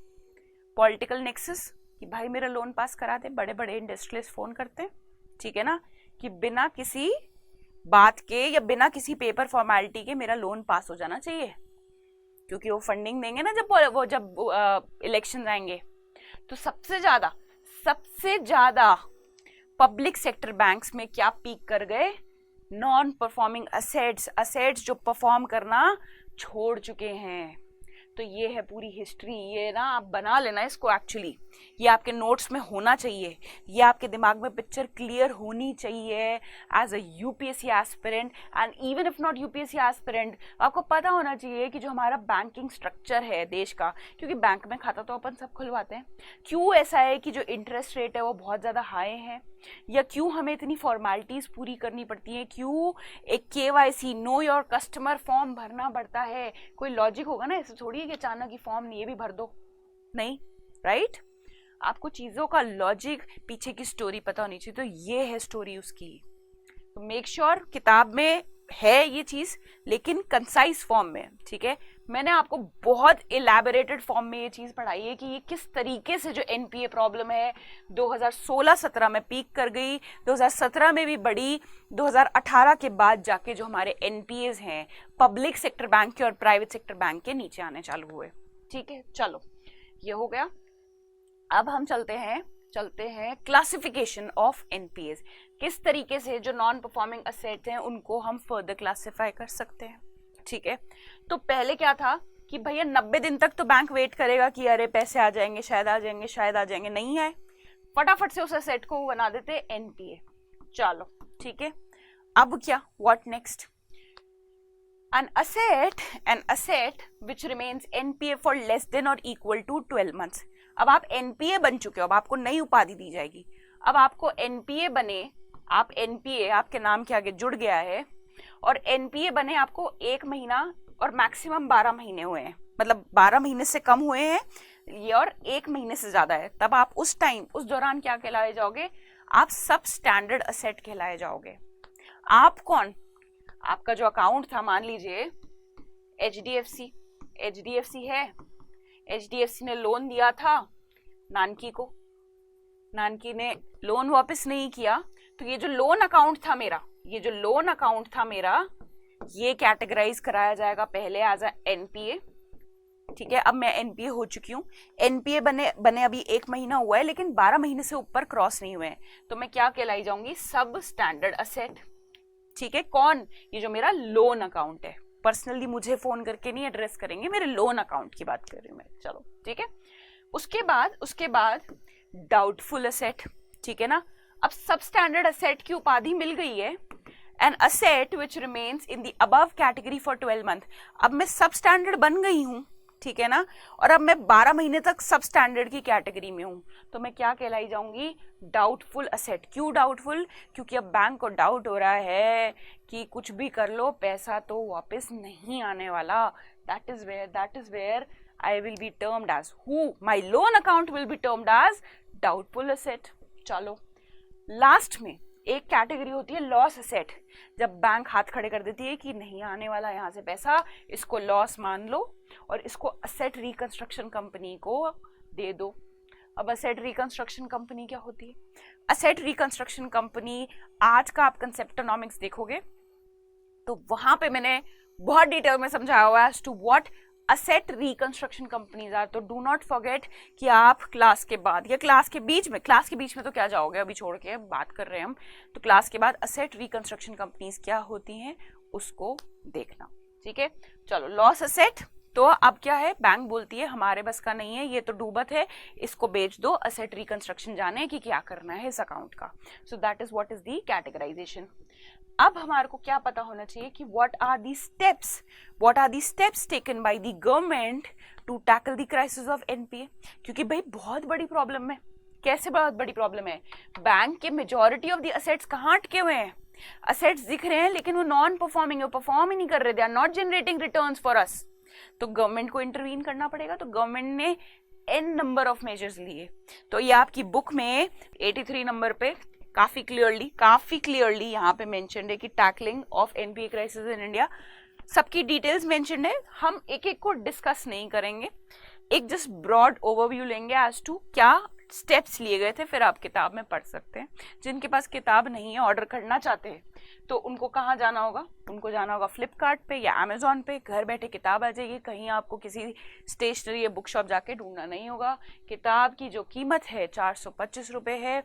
पॉलिटिकल नेक्सस, कि भाई मेरा लोन पास करा दे, बड़े बड़े इंडस्ट्रियलिस्ट फोन करते हैं, ठीक है ना, कि बिना किसी बात के या बिना किसी पेपर फॉर्मेलिटी के मेरा लोन पास हो जाना चाहिए, क्योंकि वो फंडिंग देंगे ना जब इलेक्शन आएंगे। तो सबसे ज्यादा पब्लिक सेक्टर बैंक्स में क्या पीक कर गए, नॉन परफॉर्मिंग असेट्स जो परफॉर्म करना छोड़ चुके हैं। तो ये है पूरी हिस्ट्री, ये ना आप बना लेना इसको, एक्चुअली ये आपके नोट्स में होना चाहिए, ये आपके दिमाग में पिक्चर क्लियर होनी चाहिए as a UPSC aspirant, and even if not UPSC aspirant आपको पता होना चाहिए कि जो हमारा बैंकिंग स्ट्रक्चर है देश का, क्योंकि बैंक में खाता तो अपन सब खुलवाते हैं, क्यों ऐसा है कि जो इंटरेस्ट रेट है वो बहुत ज़्यादा हाई है, या क्यों हमें इतनी फॉर्मेलिटीज पूरी करनी पड़ती हैं, क्यों एक KYC know your customer form भरना पड़ता है। कोई लॉजिक होगा ना, ऐसे थोड़ी है कि अचानक ही फॉर्म ये भी भर दो, नहीं, राइट? आपको चीज़ों का लॉजिक, पीछे की स्टोरी पता होनी चाहिए। तो ये है स्टोरी उसकी। तो मेक श्योर किताब में है ये चीज़, लेकिन कंसाइज फॉर्म में, ठीक है। मैंने आपको बहुत इलैबोरेटेड फॉर्म में ये चीज़ पढ़ाई है कि ये किस तरीके से जो एनपीए प्रॉब्लम है 2016-17 में पीक कर गई, 2017 में भी बढ़ी, 2018 के बाद जाके जो हमारे एनपीएस हैं पब्लिक सेक्टर बैंक के और प्राइवेट सेक्टर बैंक के नीचे आने चालू हुए, ठीक है। चलो ये हो गया। अब हम चलते हैं क्लासिफिकेशन ऑफ एनपीएस, किस तरीके से जो नॉन परफॉर्मिंग असेट्स हैं उनको हम फर्दर क्लासिफाई कर सकते हैं, ठीक है। तो पहले क्या था कि भैया 90 दिन तक तो बैंक वेट करेगा कि अरे पैसे आ जाएंगे, शायद आ जाएंगे, नहीं आए, फटाफट से उस असेट को बना देते एनपीए। चलो ठीक है, अब क्या, what next? an asset which remains NPA for less than or equal to 12 months। अब आप NPA बन चुके हो, अब आपको नई उपाधि दी जाएगी। अब आपको NPA बने, आप NPA आपके नाम के आगे जुड़ गया है, और NPA बने आपको 1 महीना और मैक्सिमम 12 महीने हुए हैं, मतलब 12 महीने से कम हुए हैं ये और 1 महीने से ज्यादा है, तब आप उस दौरान क्या कहलाए जाओगे? आप सब स्टैंडर्ड असेट कहलाए जाओगे। आप कौन? आपका जो अकाउंट था, मान लीजिए HDFC है, HDFC ने लोन दिया था नानकी को, नानकी ने लोन वापस नहीं किया, तो ये जो लोन अकाउंट था मेरा, ये कैटेगराइज कराया जाएगा पहले एज अ एनपीए, ठीक है। अब मैं एनपीए हो चुकी हूँ, एनपीए बने अभी 1 महीना हुआ है, लेकिन 12 महीने से ऊपर क्रॉस नहीं हुए हैं, तो मैं क्या कहलाई जाऊंगी? सब स्टैंडर्ड असेट, ठीक है। कौन? ये जो मेरा लोन अकाउंट है, पर्सनली मुझे फोन करके नहीं एड्रेस करेंगे, मेरे लोन अकाउंट की बात कर रही हूँ मैं, चलो ठीक है। उसके बाद डाउटफुल असेट, ठीक है ना। अब सब स्टैंडर्ड असेट की उपाधि मिल गई है, an asset which remains in the above category for 12 month. अब मैं सब स्टैंडर्ड बन गई हूँ, ठीक है ना, और अब मैं 12 महीने तक सब स्टैंडर्ड की कैटेगरी में हूँ, तो मैं क्या कहलाई जाऊंगी? Doubtful asset. क्यों डाउटफुल? क्योंकि अब बैंक को डाउट हो रहा है कि कुछ भी कर लो पैसा तो वापस नहीं आने वाला। That is where I will be termed as who? My loan account will be termed as doubtful asset. चलो लास्ट में एक कैटेगरी होती है लॉस असेट, जब बैंक हाथ खड़े कर देती है कि नहीं आने वाला यहाँ से पैसा, इसको लॉस मान लो और इसको असेट रिकंस्ट्रक्शन कंपनी को दे दो। अब असेट रिकंस्ट्रक्शन कंपनी क्या होती है? असेट रिकंस्ट्रक्शन कंपनी, आज का आप कंसेप्टोनॉमिक्स देखोगे तो वहां पे मैंने बहुत डिटेल में समझाया हुआ है as to what asset reconstruction companies are. तो डू नॉट फॉरगेट कि आप क्लास के बाद या क्लास के बीच में तो क्या जाओगे अभी छोड़ के, बात कर रहे हैं हम, तो क्लास के बाद असेट रिकंस्ट्रक्शन कंपनीज क्या होती हैं उसको देखना, ठीक है। चलो, लॉस असेट, तो अब क्या है, बैंक बोलती है हमारे बस का नहीं है, ये तो डूबत है, इसको बेच दो। असेट रिकंस्ट्रक्शन जाने कि क्या करना है इस अकाउंट का। So that is what is the categorisation. अब हमारे को क्या पता होना चाहिए कि what are the steps taken by the government to tackle the crisis of NPA. क्योंकि भाई बहुत बड़ी प्रॉब्लम है। कैसे बहुत बड़ी प्रॉब्लम है? बैंक के मेजॉरिटी ऑफ द असेट्स कहाँ अटके हुए हैं? असेट्स दिख रहे हैं लेकिन वो नॉन परफॉर्मिंग है, परफॉर्म ही नहीं कर रहे, they are not generating returns for us. तो गवर्नमेंट को इंटरवीन करना पड़ेगा। तो गवर्नमेंट ने एन नंबर ऑफ मेजर्स लिए। तो ये आपकी बुक में 83 नंबर पे काफी क्लियरली यहाँ पे मेंशन्ड है कि tackling of NPA crisis in India, सबकी डिटेल्स मेंशन्ड है। हम एक एक को डिस्कस नहीं करेंगे, एक जस्ट ब्रॉड ओवरव्यू लेंगे एज टू क्या स्टेप्स लिए गए थे, फिर आप किताब में पढ़ सकते हैं। जिनके पास किताब नहीं है, ऑर्डर करना चाहते हैं, तो उनको कहाँ जाना होगा? उनको जाना होगा फ्लिपकार्ट पे या अमेजोन पे। घर बैठे किताब आ जाएगी, कहीं आपको किसी स्टेशनरी या बुक शॉप जाके ढूंढना नहीं होगा। किताब की जो कीमत है 425 रुपये है।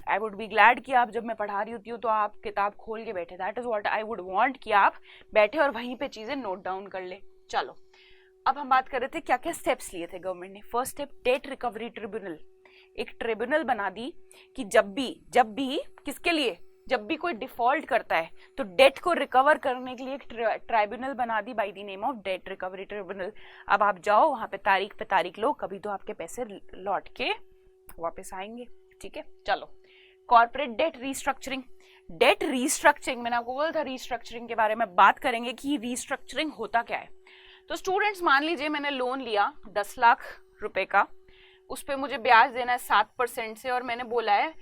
आई वुड बी ग्लैड कि आप, जब मैं पढ़ा रही होती हूँ तो आप किताब खोल के बैठे। That is what I would want कि आप बैठे और वहीं पे चीजें नोट डाउन कर ले। चलो, अब हम बात कर रहे थे क्या क्या स्टेप्स लिए थे गवर्नमेंट ने। First step, date recovery tribunal. एक ट्रिब्यूनल बना दी कि जब भी किसके लिए, जब भी कोई डिफॉल्ट करता है तो डेट को रिकवर करने के लिए एक ट्राइब्यूनल बना दी by the name of debt recovery tribunal. अब आप जाओ वहां पे तारीख लो, कभी तो आपके पैसे लौट के वापस आएंगे, ठीक है। चलो, corporate debt restructuring. Debt restructuring, मैंने आपको बोला था रिस्ट्रक्चरिंग के बारे में बात करेंगे कि रिस्ट्रक्चरिंग होता क्या है। तो स्टूडेंट्स, मान लीजिए मैंने लोन लिया 10 लाख रुपए का, उस पर मुझे ब्याज देना है 7% से, और मैंने बोला है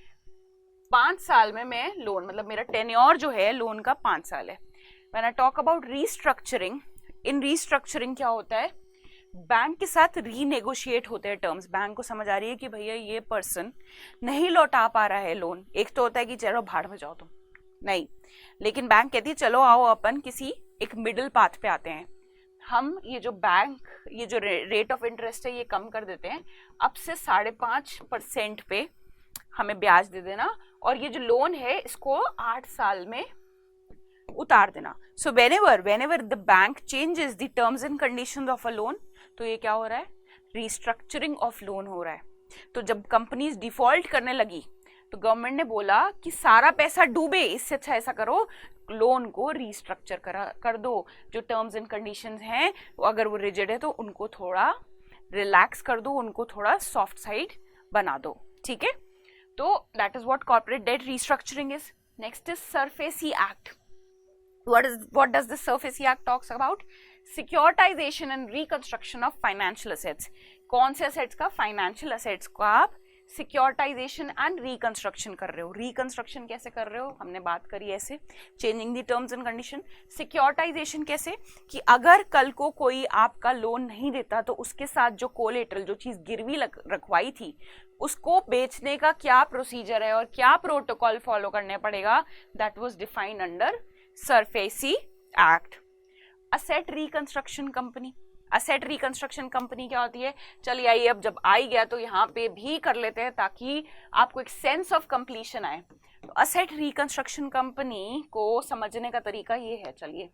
5 साल में मैं लोन, मतलब मेरा टेन्योर जो है लोन का 5 साल है। When I talk about restructuring, in restructuring क्या होता है, बैंक के साथ रीनेगोशिएट होते हैं टर्म्स। बैंक को समझ आ रही है कि भैया ये पर्सन नहीं लौटा पा रहा है लोन। एक तो होता है कि चलो भाड़ में जाओ तुम, नहीं, लेकिन बैंक कहती है चलो आओ अपन किसी एक मिडिल पाथ पे आते हैं, हम ये जो रेट ऑफ इंटरेस्ट है ये कम कर देते हैं, अब से 5.5% पे हमें ब्याज दे देना, और ये जो लोन है इसको 8 साल में उतार देना। सो whenever the bank changes the terms and conditions of a loan, तो ये क्या हो रहा है, रिस्ट्रक्चरिंग ऑफ लोन हो रहा है। तो जब कंपनीज डिफॉल्ट करने लगी तो गवर्नमेंट ने बोला कि सारा पैसा डूबे, इससे अच्छा ऐसा करो लोन को रिस्ट्रक्चर कर दो। जो टर्म्स एंड कंडीशंस हैं अगर वो रिजिड है तो उनको थोड़ा रिलैक्स कर दो, उनको थोड़ा सॉफ्ट साइड बना दो, ठीक है। तो that is what corporate debt restructuring is. Next is SARFAESI act. What does the SURFACE Act talks about? Securitization and reconstruction of financial assets. कौन से assets का? Financial assets को आप सिक्योरिटाइजेशन एंड रिकंस्ट्रक्शन कर रहे हो। रिकंस्ट्रक्शन कैसे कर रहे हो, हमने बात करी ऐसे, changing the terms and condition. Securitisation कैसे, कि अगर कल को कोई आपका लोन नहीं देता तो उसके साथ जो कोलेटरल, जो चीज गिरवी रखवाई थी, उसको बेचने का क्या प्रोसीजर है और क्या प्रोटोकॉल फॉलो करने पड़ेगा, that was defined under SURFACE Act. Asset reconstruction company. Asset reconstruction company क्या होती है, चलिए आइए अब जब आई गया तो यहाँ पे भी कर लेते हैं ताकि आपको एक सेंस ऑफ कंप्लीशन आए। तो असेट रिकंस्ट्रक्शन कंपनी को समझने का तरीका ये है। चलिए,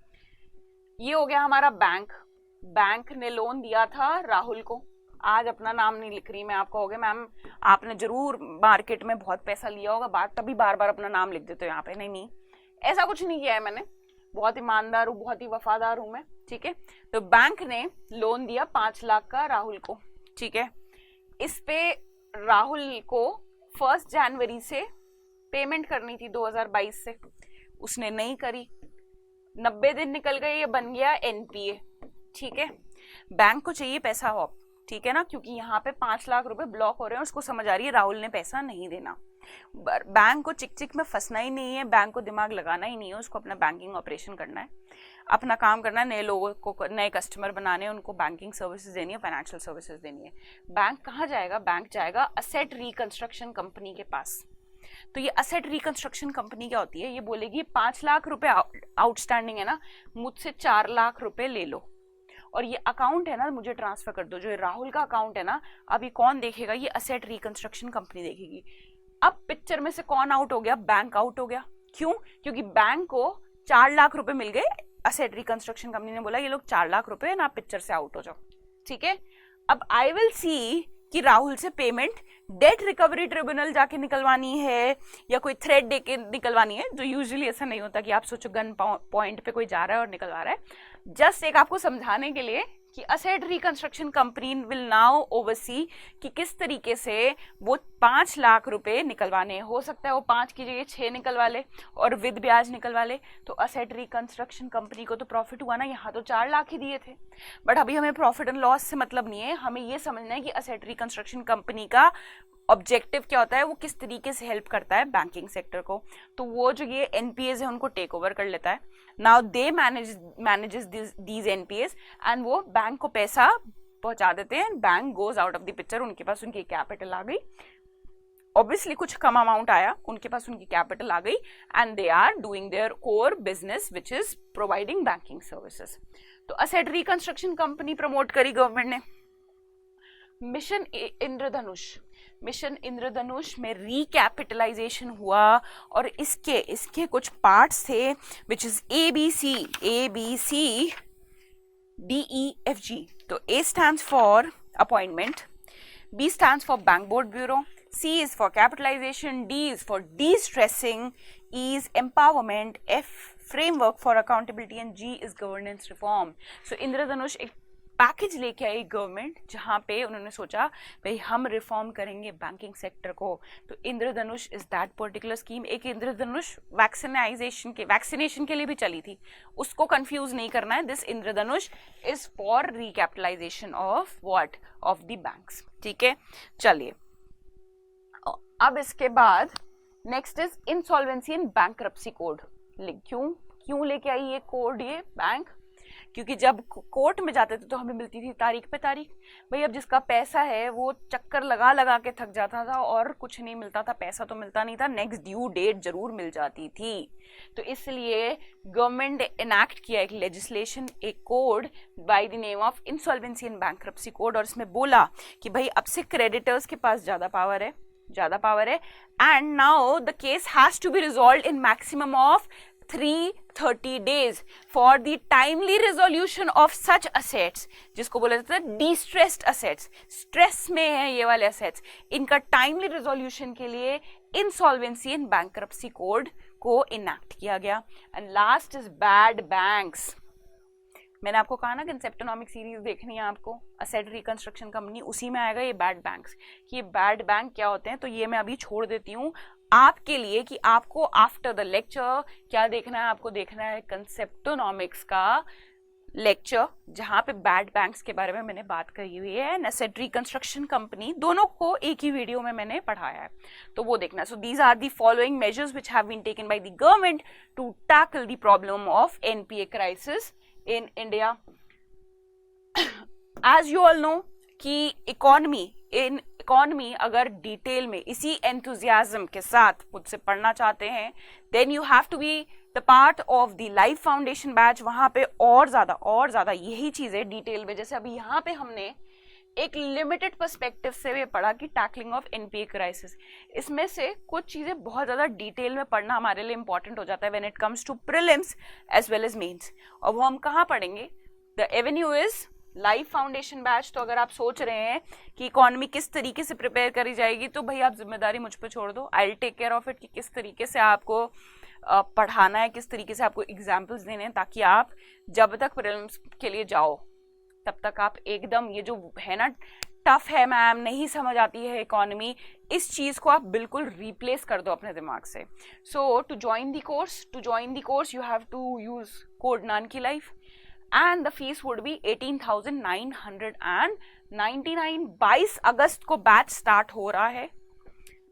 ये हो गया हमारा बैंक ने लोन दिया था राहुल को। आज अपना नाम नहीं लिख रही मैं, आपको हो गया मैम आपने जरूर मार्केट में बहुत पैसा लिया होगा, तभी बार बार अपना नाम लिख देते हो यहाँ पे। नहीं, ऐसा कुछ नहीं किया है मैंने, बहुत ईमानदार हूँ, बहुत ही वफादार हूँ मैं, ठीक है। तो बैंक ने लोन दिया 5 लाख का राहुल को, ठीक है। इस पे राहुल को 1 जनवरी से पेमेंट करनी थी 2022 से, उसने नहीं करी, 90 दिन निकल गए, ये बन गया एनपीए, ठीक है। बैंक को चाहिए पैसा वापस, ठीक है ना, क्योंकि यहाँ पे 5 लाख रुपए ब्लॉक हो रहे हैं, उसको समझ आ रही है राहुल ने पैसा नहीं देना। बैंक को चिक चिक में फंसना ही नहीं है, बैंक को दिमाग लगाना ही नहीं है, उसको अपना बैंकिंग ऑपरेशन करना है, अपना काम करना है, नए लोगों को, नए कस्टमर बनाने हैं, उनको बैंकिंग सर्विसेज देनी है, फाइनेंशियल सर्विसेज देनी है। बैंक कहाँ जाएगा? बैंक जाएगा असेट रिकंस्ट्रक्शन कंपनी के पास। तो ये असेट रिकंस्ट्रक्शन कंपनी क्या होती है? ये बोलेगी 5 लाख रुपए आउटस्टैंडिंग है ना, मुझसे 4 लाख रुपए ले लो और ये अकाउंट है ना मुझे ट्रांसफर कर दो। जो राहुल का अकाउंट है ना, अभी कौन देखेगा? ये असेट रिकंस्ट्रक्शन कंपनी देखेगी। अब पिक्चर में से कौन आउट हो गया? बैंक आउट हो गया। क्यों? क्योंकि बैंक को 4 लाख रुपए मिल गए, असेट रिकंस्ट्रक्शन कंपनी ने बोला ये लोग 4 लाख रुपए ना, पिक्चर से आउट हो जाओ। ठीक है, अब आई विल सी कि राहुल से पेमेंट डेट रिकवरी ट्रिब्यूनल जाके निकलवानी है या कोई थ्रेड दे के निकलवानी है, जो यूजुअली ऐसा नहीं होता कि आप सोचो गन पॉइंट पे कोई जा रहा है और निकलवा रहा है। जस्ट एक आपको समझाने के लिए कि asset reconstruction company will now oversee कि किस तरीके से वो 5 लाख रुपए निकलवाने, हो सकता है वो 5 की जगह 6 निकलवा ले और विद ब्याज निकलवा ले। तो असेट रिकंस्ट्रक्शन कंपनी को तो प्रॉफिट हुआ ना, यहाँ तो 4 लाख ही दिए थे। बट अभी हमें प्रॉफिट एंड लॉस से मतलब नहीं है, हमें ये समझना है कि असेट रिकंस्ट्रक्शन कंपनी का ऑब्जेक्टिव क्या होता है, वो किस तरीके से हेल्प करता है बैंकिंग सेक्टर को। तो वो जो ये एनपीएस है उनको टेक ओवर कर लेता है। Now they manages these NPS and वो बैंक को पैसा पहुंचा देते हैं। Bank goes out of the picture, उनके पास उनकी कैपिटल आ गई, ऑब्वियसली कुछ कम अमाउंट आया, उनके पास उनकी कैपिटल आ गई and they are doing their core business which is providing banking services. तो असेट रिकंस्ट्रक्शन कंपनी प्रमोट करी गवर्नमेंट ने। मिशन इंद्रधनुष में रिकैपिटलाइजेशन हुआ और इसके कुछ पार्ट्स थे विच इज ABC DEFG। तो A stands for appointment, B stands for bank board bureau, C is for capitalization, D is for de-stressing, E is empowerment, F framework for accountability and G is governance reform। So इंद्रधनुष एक package लेके आई government, जहां पे उन्होंने सोचा भाई हम reform करेंगे banking sector को। तो इंद्रधनुष इज दैट पर्टिकुलर स्कीम। एक इंद्रधनुष वैक्सीनेशन के लिए भी चली थी, उसको कंफ्यूज नहीं करना है। This Indradhanush is for recapitalisation of what, of the banks. ठीक है, चलिए अब इसके बाद next is insolvency and bankruptcy code. क्यों लेके आई ये कोड ये बैंक? क्योंकि जब कोर्ट में जाते थे तो हमें मिलती थी तारीख पे तारीख। भाई अब जिसका पैसा है वो चक्कर लगा लगा के थक जाता था और कुछ नहीं मिलता था, पैसा तो मिलता नहीं था, नेक्स्ट ड्यू डेट जरूर मिल जाती थी। तो इसलिए गवर्नमेंट इनैक्ट किया एक लेजिस्लेशन, एक code bye the name of insolvency and bankruptcy code. और इसमें बोला कि भाई अब से क्रेडिटर्स के पास ज्यादा पावर है and now the case has to be resolved in maximum of 330 days for the timely resolution of such assets, जिसको बोला जाता है डिस्ट्रेस्ड असेट्स। स्ट्रेस में है ये वाले असेट्स, इनका टाइमली रेजोल्यूशन के लिए इंसॉल्वेंसी एंड बैंकरप्सी कोड को इनैक्ट किया गया। And last is bad banks. मैंने आपको कहा ना कंसेप्टोनॉमिक सीरीज देखनी है आपको, असेट रिकंस्ट्रक्शन कंपनी, उसी में आएगा ये बैड बैंक्स कि ये बैड बैंक क्या होते हैं। तो ये मैं अभी छोड़ देती हूँ आपके लिए कि आपको आफ्टर द लेक्चर क्या देखना है। आपको देखना है कंसेप्टोनॉमिक्स का लेक्चर, जहां पे बैड बैंक्स के बारे में मैंने बात करी हुई है, एसेट रिकंस्ट्रक्शन कंपनी, दोनों को एक ही वीडियो में मैंने पढ़ाया है, तो वो देखना। So these are the following measures which have been taken by the government to tackle the problem of NPA crisis in India. As you all know कि इकोनॉमी अगर डिटेल में इसी एंथुजियाज्म के साथ मुझसे पढ़ना चाहते हैं, then you have to be the part of the live foundation batch. वहां पे और ज्यादा यही चीजें डिटेल में, जैसे अभी यहाँ पे हमने एक लिमिटेड पर्सपेक्टिव से भी पढ़ा कि टैकलिंग ऑफ एनपीए क्राइसिस, इसमें से कुछ चीजें बहुत ज्यादा डिटेल में पढ़ना हमारे लिए इंपॉर्टेंट हो जाता है when it comes to prelims as well as mains. और वो हम कहाँ पढ़ेंगे? The avenue is live foundation batch. तो अगर आप सोच रहे हैं कि इकोनॉमी किस तरीके से प्रिपेयर करी जाएगी, तो भाई आप जिम्मेदारी मुझ पर छोड़ दो, I will take care of it कि किस तरीके से आपको पढ़ाना है, किस तरीके से आपको एग्जाम्पल्स देने हैं, ताकि आप जब तक प्रीलिम्स के लिए जाओ तब तक आप एकदम ये जो है ना टफ है मैम, नहीं समझ आती है इकोनॉमी, इस चीज को आप बिल्कुल रिप्लेस कर दो अपने दिमाग से। So to join the course you have to use code नान की life and the fees would be 18,999। 22 अगस्त को बैच स्टार्ट हो रहा है।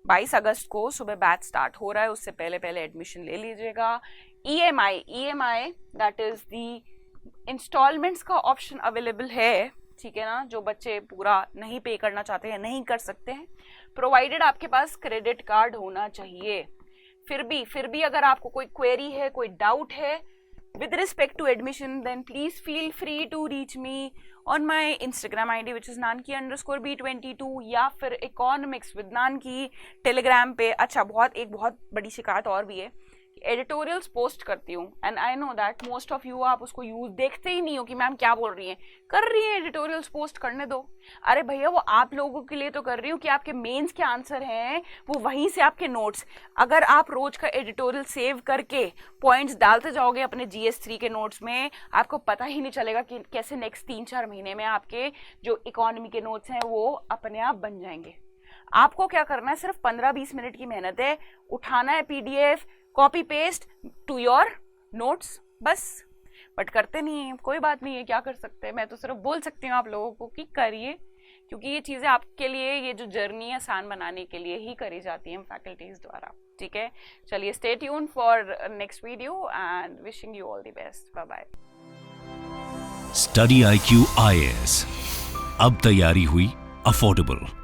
22 अगस्त को सुबह बैच स्टार्ट हो रहा है, उससे पहले पहले एडमिशन ले लीजिएगा। EMI that is the instalments का ऑप्शन अवेलेबल है, ठीक है ना, जो बच्चे पूरा नहीं पे करना चाहते हैं नहीं कर सकते हैं, प्रोवाइडेड आपके पास क्रेडिट कार्ड होना चाहिए। फिर भी अगर आपको कोई क्वेरी है, कोई डाउट है with respect to admission, then please feel free to reach me on my Instagram ID which is nanki_b22 या फिर economics with nanki टेलीग्राम पे। अच्छा, एक बहुत बड़ी शिकायत और भी है, एडिटोरियल्स पोस्ट करती हूँ and I know that most of you आप उसको यूज देखते ही नहीं हो कि मैम क्या बोल रही हैं, कर रही है एडिटोरियल्स पोस्ट करने दो। अरे भैया वो आप लोगों के लिए तो कर रही हूँ कि आपके मेंस के आंसर हैं वो वहीं से आपके नोट्स, अगर आप रोज का एडिटोरियल सेव करके पॉइंट्स डालते जाओगे अपने GS3 के नोट्स में, आपको पता ही नहीं चलेगा कि कैसे नेक्स्ट 3-4 महीने में आपके जो इकोनॉमी के नोट्स हैं वो अपने आप बन जाएंगे। आपको क्या करना है, सिर्फ 15-20 मिनट की मेहनत है, उठाना है PDF, copy paste to your notes, बस। बट करते नहीं है, कोई बात नहीं है, क्या कर सकते हैं, मैं तो सिर्फ बोल सकती हूँ आप लोगों को कि करिए, क्योंकि ये चीज़ें आपके लिए, ये जो जर्नी है आसान बनाने के लिए ही करी जाती है फैकल्टीज द्वारा, ठीक है। चलिए, stay tune for next video and wishing you all the best, bye bye. Study IQ IAS, अब तैयारी हुई अफोर्डेबल।